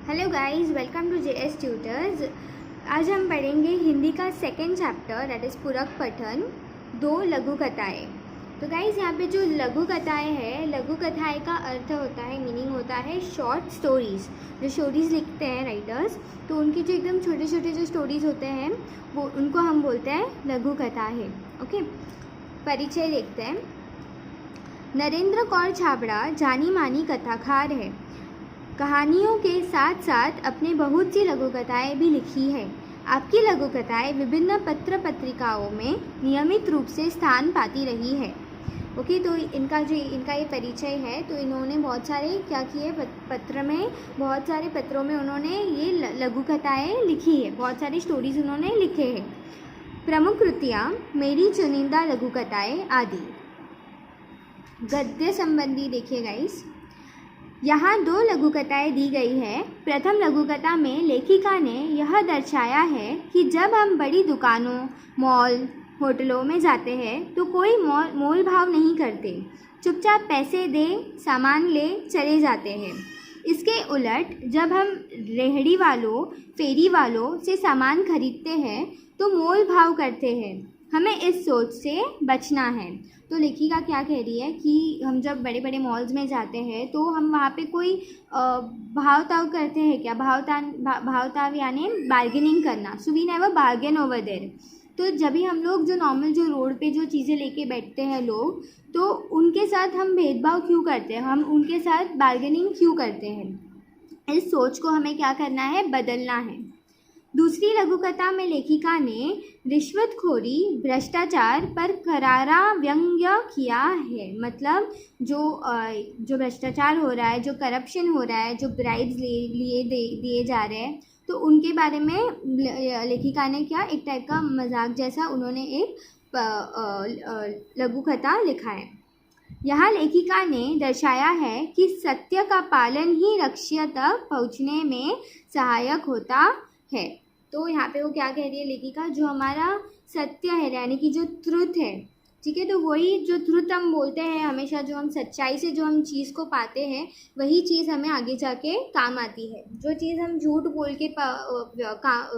Hello guys, welcome to JS tutors. आज हम पढ़ेंगे हिंदी का सेकंड चैप्टर, दैट इज़ पूरक पठन, दो लघु कथाएँ। तो गाइस, यहाँ पे जो लघु कथाएँ हैं, लघु कथाएँ का अर्थ होता है, मीनिंग होता है शॉर्ट स्टोरीज़। जो स्टोरीज़ लिखते हैं राइटर्स, तो उनकी जो एकदम छोटे छोटे जो स्टोरीज़ होते हैं वो उनको हम बोलते हैं लघु कथा है। ओके, परिचय देखते हैं। नरेंद्र कौर छाबड़ा जानी मानी कथाकार है। कहानियों के साथ साथ अपने बहुत सी लघु कथाएँ भी लिखी है। आपकी लघु कथाएँ विभिन्न पत्र पत्रिकाओं में नियमित रूप से स्थान पाती रही है। ओके, तो इनका ये परिचय है। तो इन्होंने बहुत सारे क्या किए, पत्र में, बहुत सारे पत्रों में उन्होंने ये लघु कथाएँ लिखी है, बहुत सारी स्टोरीज उन्होंने लिखे हैं। प्रमुख कृतियाँ मेरी चुनिंदा लघु कथाएँ आदि। गद्य संबंधी देखिए गाइस, यहाँ दो लघु कथाएँ दी गई है। प्रथम लघु कथा में लेखिका ने यह दर्शाया है कि जब हम बड़ी दुकानों, मॉल, होटलों में जाते हैं तो कोई मोल भाव नहीं करते, चुपचाप पैसे दे सामान ले चले जाते हैं। इसके उलट जब हम रेहड़ी वालों, फेरी वालों से सामान खरीदते हैं तो मोल भाव करते हैं। हमें इस सोच से बचना है। तो लेखिका क्या कह रही है कि हम जब बड़े बड़े मॉल्स में जाते हैं तो हम वहाँ पे कोई भाव ताव करते हैं क्या, भाव ताव यानी बार्गेनिंग करना। So we never bargain over there. तो जब भी हम लोग जो नॉर्मल जो रोड पे जो चीज़ें लेके बैठते हैं लोग, तो उनके साथ हम भेदभाव क्यों करते हैं, हम उनके साथ बार्गेनिंग क्यों करते हैं। इस सोच को हमें क्या करना है, बदलना है। दूसरी लघु कथा में लेखिका ने रिश्वतखोरी, भ्रष्टाचार पर करारा व्यंग्य किया है। मतलब जो भ्रष्टाचार हो रहा है, जो करप्शन हो रहा है, जो ब्राइब्स दिए जा रहे हैं, तो उनके बारे में लेखिका ने क्या, एक टाइप का मजाक जैसा उन्होंने एक लघु कथा लिखा है। यहाँ लेखिका ने दर्शाया है कि सत्य का पालन ही लक्ष्य तक पहुँचने में सहायक होता है। तो यहाँ पे वो क्या कह रही है लेखिका, जो हमारा सत्य है यानी कि जो ट्रुथ है, ठीक है, तो वही जो ट्रुथ हम बोलते हैं हमेशा, जो हम सच्चाई से जो हम चीज़ को पाते हैं वही चीज़ हमें आगे जाके काम आती है। जो चीज़ हम झूठ बोल के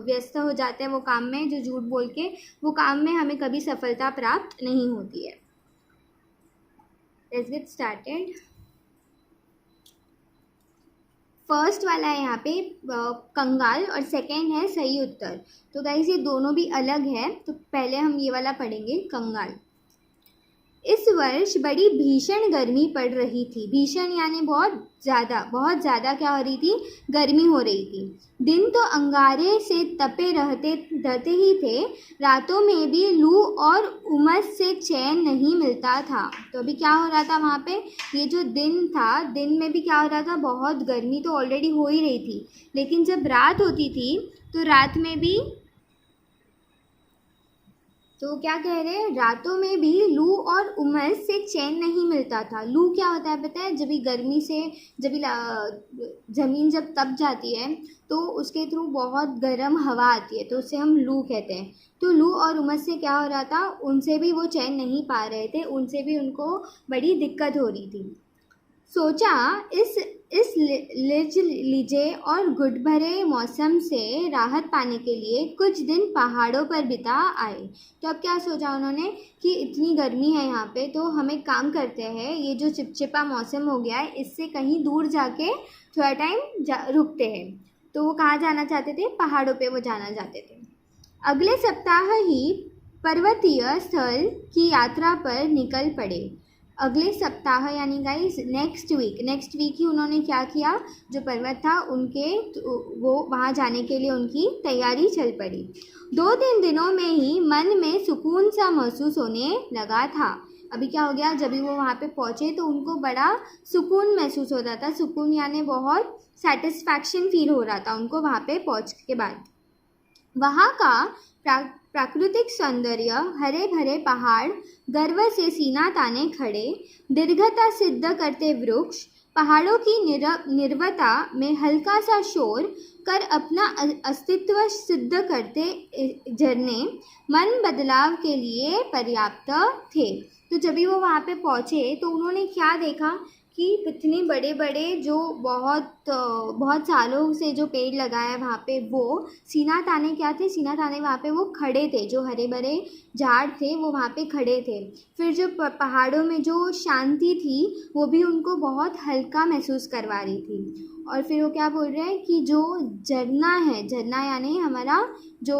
व्यस्त हो जाते हैं वो काम में, जो झूठ बोल के वो काम में हमें कभी सफलता प्राप्त नहीं होती है। Let's get started. फर्स्ट वाला है यहाँ पे कंगाल और सेकेंड है सही उत्तर। तो गाइस ये दोनों भी अलग है, तो पहले हम ये वाला पढ़ेंगे, कंगाल। इस वर्ष बड़ी भीषण गर्मी पड़ रही थी। भीषण यानी बहुत ज़्यादा क्या हो रही थी, गर्मी हो रही थी। दिन तो अंगारे से तपे रहते ही थे, रातों में भी लू और उमस से चैन नहीं मिलता था। तो अभी क्या हो रहा था वहाँ पे, ये जो दिन था, दिन में भी क्या हो रहा था, बहुत गर्मी तो ऑलरेडी हो ही रही थी, लेकिन जब रात होती थी तो रात में भी, तो क्या कह रहे हैं, रातों में भी लू और उमस से चैन नहीं मिलता था। लू क्या होता है पता है, जब भी गर्मी से ज़मीन जब तप जाती है तो उसके थ्रू बहुत गर्म हवा आती है, तो उससे हम लू कहते हैं। तो लू और उमस से क्या हो रहा था, उनसे भी वो चैन नहीं पा रहे थे, उनसे भी उनको बड़ी दिक्कत हो रही थी। सोचा इस लीजे और गुड भरे मौसम से राहत पाने के लिए कुछ दिन पहाड़ों पर बिता आए। तो अब क्या सोचा उन्होंने कि इतनी गर्मी है यहाँ पे, तो हम एक काम करते हैं, ये जो चिपचिपा मौसम हो गया है, इससे कहीं दूर जाके थोड़ा टाइम रुकते हैं। तो वो कहाँ जाना चाहते थे, पहाड़ों पे वो जाना चाहते थे। अगले सप्ताह ही पर्वतीय स्थल की यात्रा पर निकल पड़े। अगले सप्ताह यानी गाइस नेक्स्ट वीक ही उन्होंने क्या किया, जो पर्वत था उनके वो वहाँ जाने के लिए उनकी तैयारी चल पड़ी। 2-3 दिनों में ही मन में सुकून सा महसूस होने लगा था। अभी क्या हो गया, जब भी वो वहाँ पे पहुँचे तो उनको बड़ा सुकून महसूस होता था। सुकून यानी बहुत सेटिस्फैक्शन फील हो रहा था उनको वहाँ पे पहुँच के बाद। वहाँ का प्राकृतिक सौंदर्य, हरे भरे पहाड़, गर्व से सीना ताने खड़े, दीर्घता सिद्ध करते वृक्ष, पहाड़ों की निर्वता में हल्का सा शोर कर अपना अस्तित्व सिद्ध करते झरने मन बदलाव के लिए पर्याप्त थे। तो जब भी वो वहाँ पे पहुँचे तो उन्होंने क्या देखा कि इतने बड़े बड़े जो बहुत सालों से जो पेड़ लगाया है वहाँ पे, वो सीना ताने क्या थे, सीना ताने वहाँ पे वो खड़े थे, जो हरे भरे झाड़ थे वो वहाँ पे खड़े थे। फिर जो पहाड़ों में जो शांति थी वो भी उनको बहुत हल्का महसूस करवा रही थी। और फिर वो क्या बोल रहे हैं कि जो झरना है, झरना यानी हमारा जो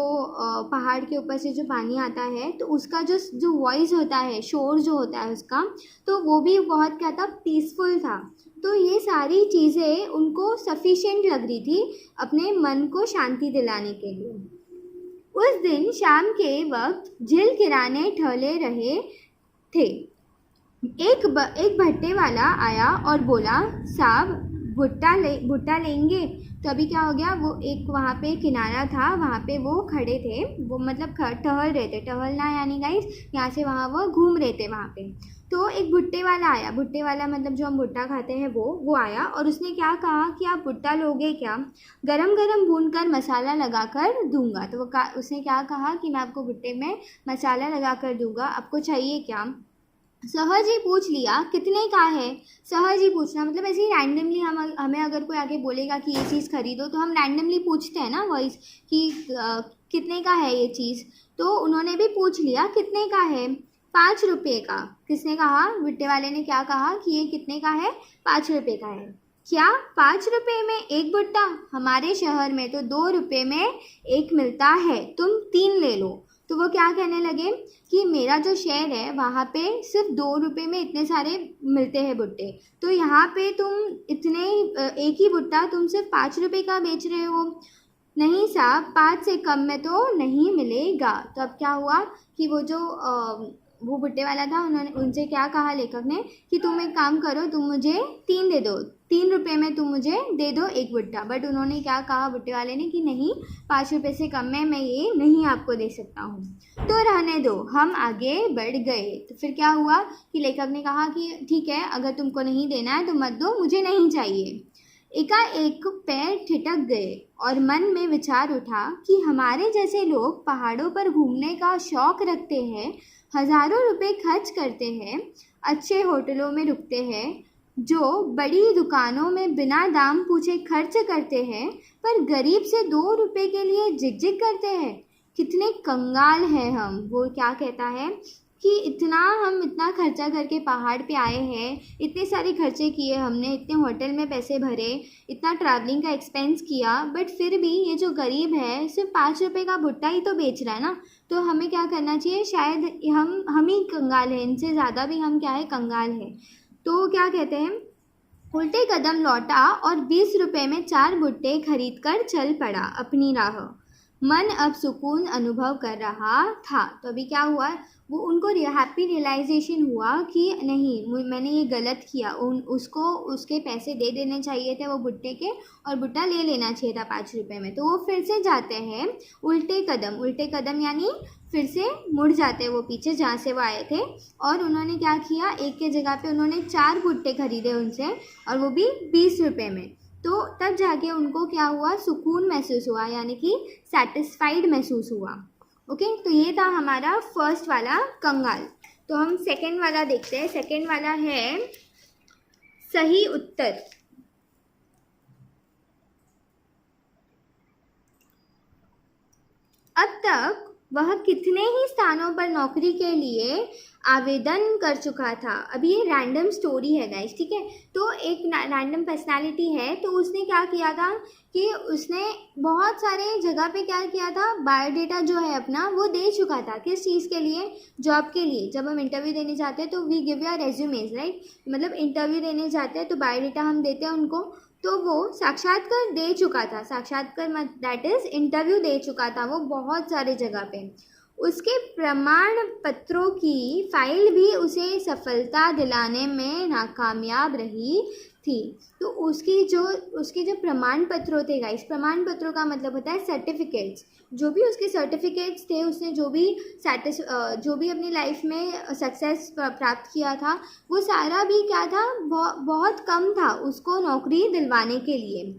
पहाड़ के ऊपर से जो पानी आता है, तो उसका जो वॉइस होता है, शोर जो होता है उसका, तो वो भी बहुत क्या था, पीसफुल था। तो ये सारी चीज़ें उनको सफिशिएंट लग रही थी अपने मन को शांति दिलाने के लिए। उस दिन शाम के वक्त झील किनारे ठहरे रहे थे। एक भट्टे वाला आया और बोला, साहब भुट्टा लेंगे। तो अभी क्या हो गया, वो एक वहाँ पे किनारा था, वहाँ पे वो खड़े थे, वो मतलब टहल रहे थे। टहलना यानी गाइस यहाँ से वहाँ वो घूम रहे थे वहाँ पे। तो एक भुट्टे वाला आया, भुट्टे वाला मतलब जो हम भुट्टा खाते हैं वो आया, और उसने क्या कहा कि आप भुट्टा लोगे क्या, गरम गरम भून कर मसाला लगा कर दूँगा। तो उसने क्या कहा कि मैं आपको भुट्टे में मसाला लगा कर दूँगा, आपको चाहिए क्या। सहज ही पूछ लिया, कितने का है। सहज ही पूछना मतलब ऐसे ही रैंडमली हमें अगर कोई आगे बोलेगा कि ये चीज़ खरीदो, तो हम रैंडमली पूछते हैं ना वॉइस कि कितने का है ये चीज़। तो उन्होंने भी पूछ लिया, कितने का है। 5 रुपये का। किसने कहा, भुट्टे वाले ने क्या कहा कि ये कितने का है, 5 रुपये का है। क्या 5 रुपये में एक भुट्टा, हमारे शहर में तो 2 रुपये में एक मिलता है, तुम 3 ले लो। तो वो क्या कहने लगे कि मेरा जो शहर है वहाँ पे सिर्फ 2 रुपये में इतने सारे मिलते हैं भुट्टे, तो यहाँ पे तुम इतने एक ही भुट्टा तुम सिर्फ 5 रुपये का बेच रहे हो। नहीं साहब, 5 से कम में तो नहीं मिलेगा। तो अब क्या हुआ कि वो भुट्टे वाला था, उन्होंने उनसे क्या कहा लेखक ने कि तुम एक काम करो, तुम मुझे 3 दे दो, 3 रुपये में तुम मुझे दे दो एक भुट्टा। बट उन्होंने क्या कहा भुट्टे वाले ने कि नहीं, 5 रुपये से कम में मैं ये नहीं आपको दे सकता हूँ, तो रहने दो। हम आगे बढ़ गए। तो फिर क्या हुआ कि लेखक ने कहा कि ठीक है, अगर तुमको नहीं देना है तो मत दो, मुझे नहीं चाहिए। एकाएक पैर ठिठक गए और मन में विचार उठा कि हमारे जैसे लोग पहाड़ों पर घूमने का शौक रखते हैं, हज़ारों रुपए खर्च करते हैं, अच्छे होटलों में रुकते हैं, जो बड़ी दुकानों में बिना दाम पूछे खर्च करते हैं, पर गरीब से 2 रुपए के लिए झिकझिक करते हैं। कितने कंगाल हैं हम। वो क्या कहता है कि हम इतना खर्चा करके पहाड़ पे आए हैं, इतने सारे खर्चे किए हमने, इतने होटल में पैसे भरे, इतना ट्रैवलिंग का एक्सपेंस किया, बट फिर भी ये जो गरीब है सिर्फ 5 रुपये का भुट्टा ही तो बेच रहा है ना। तो हमें क्या करना चाहिए, शायद हम ही कंगाल हैं, इनसे ज़्यादा भी हम क्या है, कंगाल हैं। तो क्या कहते हैं, उल्टे कदम लौटा और 20 रुपये में 4 भुट्टे खरीद कर चल पड़ा अपनी राह। मन अब सुकून अनुभव कर रहा था। तो अभी क्या हुआ, वो उनको हैप्पी रियलाइजेशन हुआ कि नहीं, मैंने ये गलत किया, उसको उसके पैसे दे देने चाहिए थे वो भुट्टे के, और भुट्टा ले लेना चाहिए था 5 रुपये में। तो वो फिर से जाते हैं उल्टे कदम यानी फिर से मुड़ जाते हैं वो पीछे जहाँ से वो आए थे। और उन्होंने क्या किया, एक के जगह पे उन्होंने 4 भुट्टे खरीदे उनसे, और वो भी 20 रुपये में। तो तब जाके उनको क्या हुआ, सुकून महसूस हुआ, यानी कि सेटिस्फाइड महसूस हुआ। ओके, तो ये था हमारा फर्स्ट वाला कंगाल। तो हम सेकंड वाला देखते हैं। सेकंड वाला है सही उत्तर। अब तक वह कितने ही स्थानों पर नौकरी के लिए आवेदन कर चुका था। अभी ये रैंडम स्टोरी है गाइस, ठीक है। तो एक रैंडम पर्सनालिटी है, तो उसने क्या किया था कि उसने बहुत सारे जगह पे क्या किया था, बायोडेटा जो है अपना वो दे चुका था। किस चीज़ के लिए, जॉब के लिए। जब हम इंटरव्यू देने जाते हैं तो we give your resumes, right. मतलब इंटरव्यू देने जाते हैं तो बायोडेटा हम देते हैं उनको। तो वो साक्षात्कार दे चुका था, साक्षात्कार दैट इज इंटरव्यू दे चुका था वो बहुत सारे जगह पे। उसके प्रमाण पत्रों की फाइल भी उसे सफलता दिलाने में नाकामयाब रही थी। तो उसके जो प्रमाण पत्रों थे गाइस, प्रमाण पत्रों का मतलब होता है सर्टिफिकेट्स। जो भी उसके सर्टिफिकेट्स थे, उसने जो भी अपनी लाइफ में सक्सेस प्राप्त किया था, वो सारा भी क्या था, बहुत कम था उसको नौकरी दिलवाने के लिए।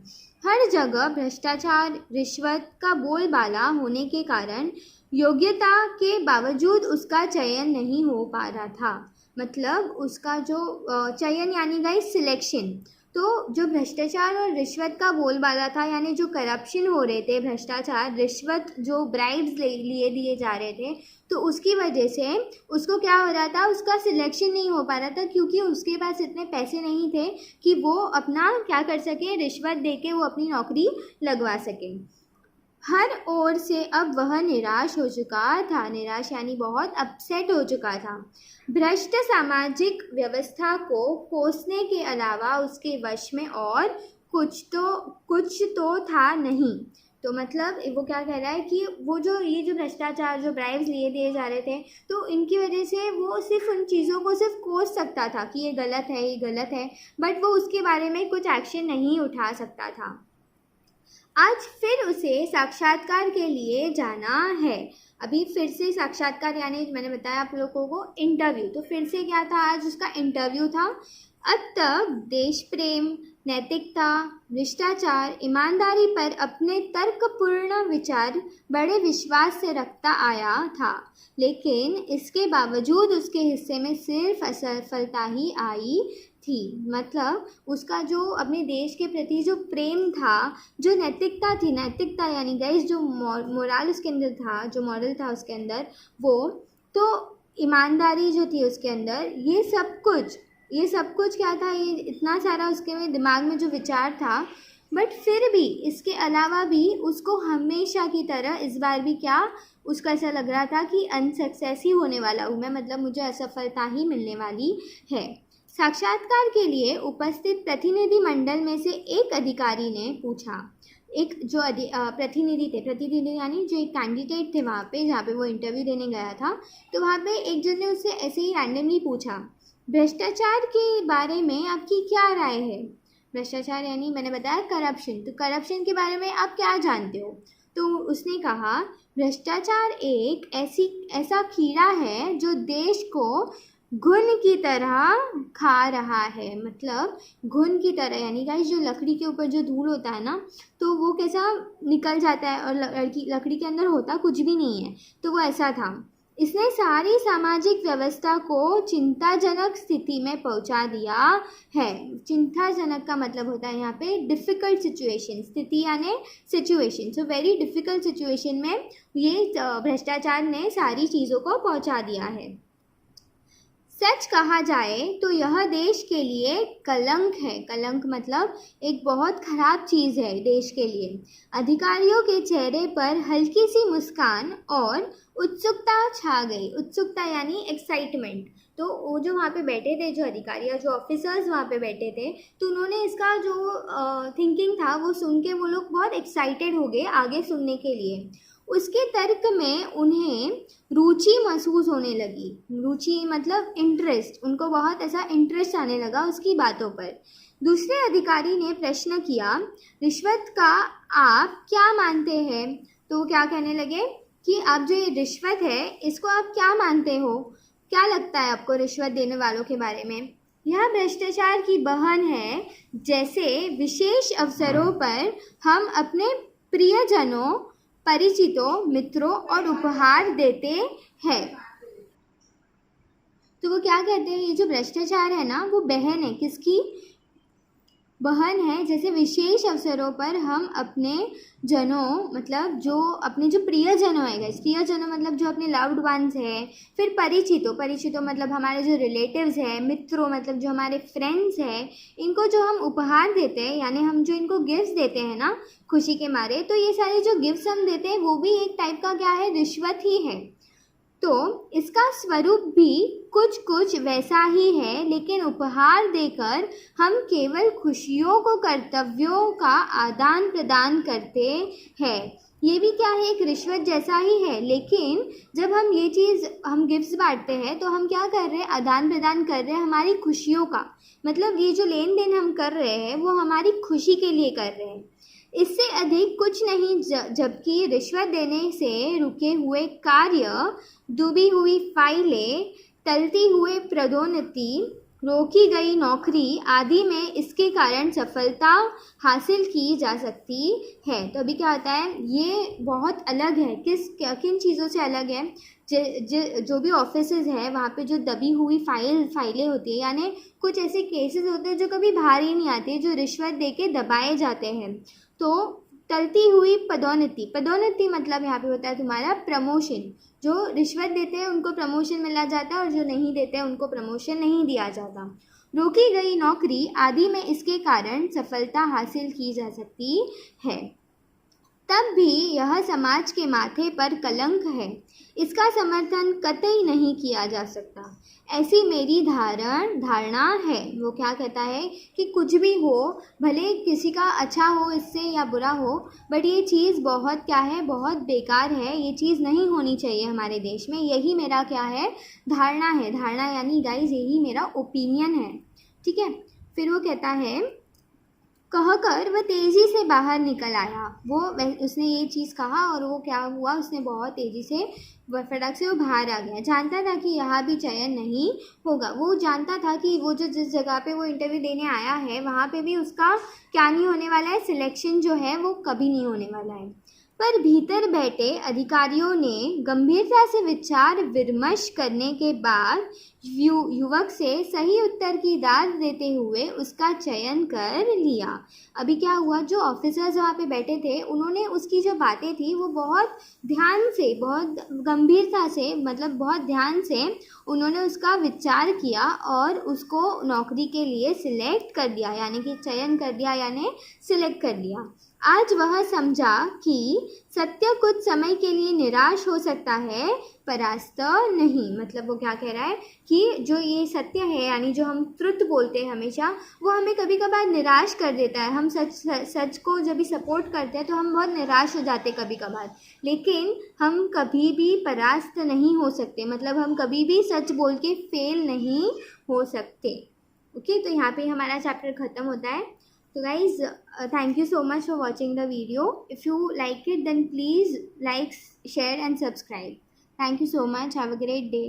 हर जगह भ्रष्टाचार, रिश्वत का बोलबाला होने के कारण योग्यता के बावजूद उसका चयन नहीं हो पा रहा था। मतलब उसका जो चयन यानी गाइस सिलेक्शन। तो जो भ्रष्टाचार और रिश्वत का बोलबाला था, यानी जो करप्शन हो रहे थे, भ्रष्टाचार, रिश्वत, जो ब्राइब्स लिए दिए जा रहे थे, तो उसकी वजह से उसको क्या हो रहा था, उसका सिलेक्शन नहीं हो पा रहा था, क्योंकि उसके पास इतने पैसे नहीं थे कि वो अपना क्या कर सके, रिश्वत दे के वो अपनी नौकरी लगवा सके। हर ओर से अब वह निराश हो चुका था, निराश यानी बहुत अपसेट हो चुका था। भ्रष्ट सामाजिक व्यवस्था को कोसने के अलावा उसके वश में और कुछ तो था नहीं। तो मतलब वो क्या कह रहा है कि वो जो ये जो भ्रष्टाचार, जो ब्राइब्स लिए दिए जा रहे थे, तो इनकी वजह से वो सिर्फ उन चीज़ों को सिर्फ कोस सकता था कि ये गलत है, ये गलत है, बट वो उसके बारे में कुछ एक्शन नहीं उठा सकता था। आज फिर उसे साक्षात्कार के लिए जाना है। अभी फिर से साक्षात्कार यानी मैंने बताया आप लोगों को इंटरव्यू, तो फिर से क्या था, आज उसका इंटरव्यू था। अब तक देश प्रेम, नैतिकता, भ्रष्टाचार, ईमानदारी पर अपने तर्कपूर्ण विचार बड़े विश्वास से रखता आया था, लेकिन इसके बावजूद उसके हिस्से में सिर्फ असफलता ही आई थी। मतलब उसका जो अपने देश के प्रति जो प्रेम था, जो नैतिकता थी, नैतिकता यानी गाइस जो मोरल उसके अंदर था, जो मॉरल था उसके अंदर, वो तो ईमानदारी जो थी उसके अंदर, ये सब कुछ क्या था, ये इतना सारा उसके में दिमाग में जो विचार था, बट फिर भी इसके अलावा भी उसको हमेशा की तरह इस बार भी क्या, उसका ऐसा लग रहा था कि अनसक्सेस ही होने वाला हूँ मैं, मतलब मुझे असफलता ही मिलने वाली है। साक्षात्कार के लिए उपस्थित प्रतिनिधि मंडल में से एक अधिकारी ने पूछा, एक जो प्रतिनिधि यानी जो एक कैंडिडेट थे वहाँ पे, जहाँ पे वो इंटरव्यू देने गया था, तो वहाँ पे एक जन ने उससे ऐसे ही रैंडमली पूछा, भ्रष्टाचार के बारे में आपकी क्या राय है। भ्रष्टाचार यानी मैंने बताया करप्शन, तो करप्शन के बारे में आप क्या जानते हो। तो उसने कहा, भ्रष्टाचार एक ऐसा कीड़ा है जो देश को घुन की तरह खा रहा है। मतलब घुन की तरह यानी गाइस जो लकड़ी के ऊपर जो धूल होता है ना, तो वो कैसा निकल जाता है, और लकड़ी के अंदर होता कुछ भी नहीं है, तो वो ऐसा था। इसने सारी सामाजिक व्यवस्था को चिंताजनक स्थिति में पहुंचा दिया है। चिंताजनक का मतलब होता है यहाँ पे डिफ़िकल्ट सिचुएशन, स्थिति यानी situation, so very difficult situation में ये भ्रष्टाचार ने सारी चीज़ों को पहुंचा दिया है। सच कहा जाए तो यह देश के लिए कलंक है। कलंक मतलब एक बहुत ख़राब चीज़ है देश के लिए। अधिकारियों के चेहरे पर हल्की सी मुस्कान और उत्सुकता छा गई। उत्सुकता यानी एक्साइटमेंट। तो वो जो वहाँ पे बैठे थे, जो अधिकारी या जो ऑफिसर्स वहाँ पे बैठे थे, तो उन्होंने इसका जो थिंकिंग था वो सुन के वो लोग बहुत एक्साइटेड हो गए आगे सुनने के लिए। उसके तर्क में उन्हें रुचि महसूस होने लगी। रुचि मतलब इंटरेस्ट, उनको बहुत ऐसा इंटरेस्ट आने लगा उसकी बातों पर। दूसरे अधिकारी ने प्रश्न किया, रिश्वत का आप क्या मानते हैं। तो वो क्या कहने लगे कि आप जो ये रिश्वत है इसको आप क्या मानते हो, क्या लगता है आपको रिश्वत देने वालों के बारे में। यह भ्रष्टाचार की बहन है, जैसे विशेष अवसरों पर हम अपने प्रियजनों, परिचितों, मित्रों और उपहार देते हैं। तो वो क्या कहते हैं, ये जो भ्रष्टाचार है ना, वो बहन है, किसकी बहन है, जैसे विशेष अवसरों पर हम अपने जनों, मतलब जो अपने जो प्रियजनों है, प्रियजनों मतलब जो अपने लव्ड वंस है, फिर परिचितों मतलब हमारे जो रिलेटिव्स है, मित्रों मतलब जो हमारे फ्रेंड्स हैं, इनको जो हम उपहार देते हैं यानी हम जो इनको गिफ्ट्स देते हैं ना खुशी के मारे, तो ये सारे जो गिफ्ट्स हम देते हैं वो भी एक टाइप का क्या है, रिश्वत ही है। तो इसका स्वरूप भी कुछ वैसा ही है, लेकिन उपहार देकर हम केवल खुशियों को कर्तव्यों का आदान प्रदान करते हैं। ये भी क्या है, एक रिश्वत जैसा ही है, लेकिन जब हम ये चीज़ हम गिफ्ट्स बांटते हैं तो हम क्या कर रहे हैं, आदान प्रदान कर रहे हैं हमारी खुशियों का। मतलब ये जो लेन देन हम कर रहे हैं वो हमारी खुशी के लिए कर रहे हैं, इससे अधिक कुछ नहीं। जबकि रिश्वत देने से रुके हुए कार्य, डूबी हुई फाइलें, टलती हुए पदोन्नति, रोकी गई नौकरी आदि में इसके कारण सफलता हासिल की जा सकती है। तो अभी क्या होता है, ये बहुत अलग है, किन चीज़ों से अलग है। जो भी ऑफिसेज है वहाँ पे जो दबी हुई फाइलें होती है, यानी कुछ ऐसे केसेस होते हैं जो कभी बाहर ही नहीं आते, जो रिश्वत दे के दबाए जाते हैं। तो टलती हुई पदोन्नति मतलब यहाँ पे होता है तुम्हारा प्रमोशन। जो रिश्वत देते हैं उनको प्रमोशन मिला जाता है और जो नहीं देते हैं उनको प्रमोशन नहीं दिया जाता। रोकी गई नौकरी आदि में इसके कारण सफलता हासिल की जा सकती है। तब भी यह समाज के माथे पर कलंक है, इसका समर्थन कतई नहीं किया जा सकता, ऐसी मेरी धारणा है। वो क्या कहता है कि कुछ भी हो, भले किसी का अच्छा हो इससे या बुरा हो, बट ये चीज़ बहुत क्या है, बहुत बेकार है, ये चीज़ नहीं होनी चाहिए हमारे देश में। यही मेरा क्या है, धारणा है। धारणा यानी गाइज यही मेरा ओपिनियन है, ठीक है। फिर वो कहता है, कहकर वह तेज़ी से बाहर निकल आया। उसने ये चीज़ कहा और वो क्या हुआ, उसने बहुत तेज़ी से फटक से वो बाहर आ गया। जानता था कि यहाँ भी चयन नहीं होगा। वो जानता था कि वो जिस जगह पे वो इंटरव्यू देने आया है वहाँ पे भी उसका क्या नहीं होने वाला है, सिलेक्शन जो है वो कभी नहीं होने वाला है। पर भीतर बैठे अधिकारियों ने गंभीरता से विचार विमर्श करने के बाद युवक से सही उत्तर की दाद देते हुए उसका चयन कर लिया। अभी क्या हुआ, जो ऑफिसर्स वहाँ पे बैठे थे उन्होंने उसकी जो बातें थी वो बहुत ध्यान से, बहुत गंभीरता से, मतलब बहुत ध्यान से उन्होंने उसका विचार किया और उसको नौकरी के लिए सिलेक्ट कर दिया, यानी कि चयन कर दिया, यानी सिलेक्ट कर दिया। आज वह समझा कि सत्य कुछ समय के लिए निराश हो सकता है, परास्त नहीं। मतलब वो क्या कह रहा है कि जो ये सत्य है, यानी जो हम ट्रुथ बोलते हैं हमेशा, वो हमें कभी कभार निराश कर देता है। हम सच को जब भी सपोर्ट करते हैं तो हम बहुत निराश हो जाते हैं कभी कभार, लेकिन हम कभी भी परास्त नहीं हो सकते। मतलब हम कभी भी सच बोल के फेल नहीं हो सकते। ओके, तो यहाँ पे हमारा चैप्टर ख़त्म होता है। So guys, thank you so much for watching the video. If you like it, then please like, share and subscribe. Thank you so much. Have a great day.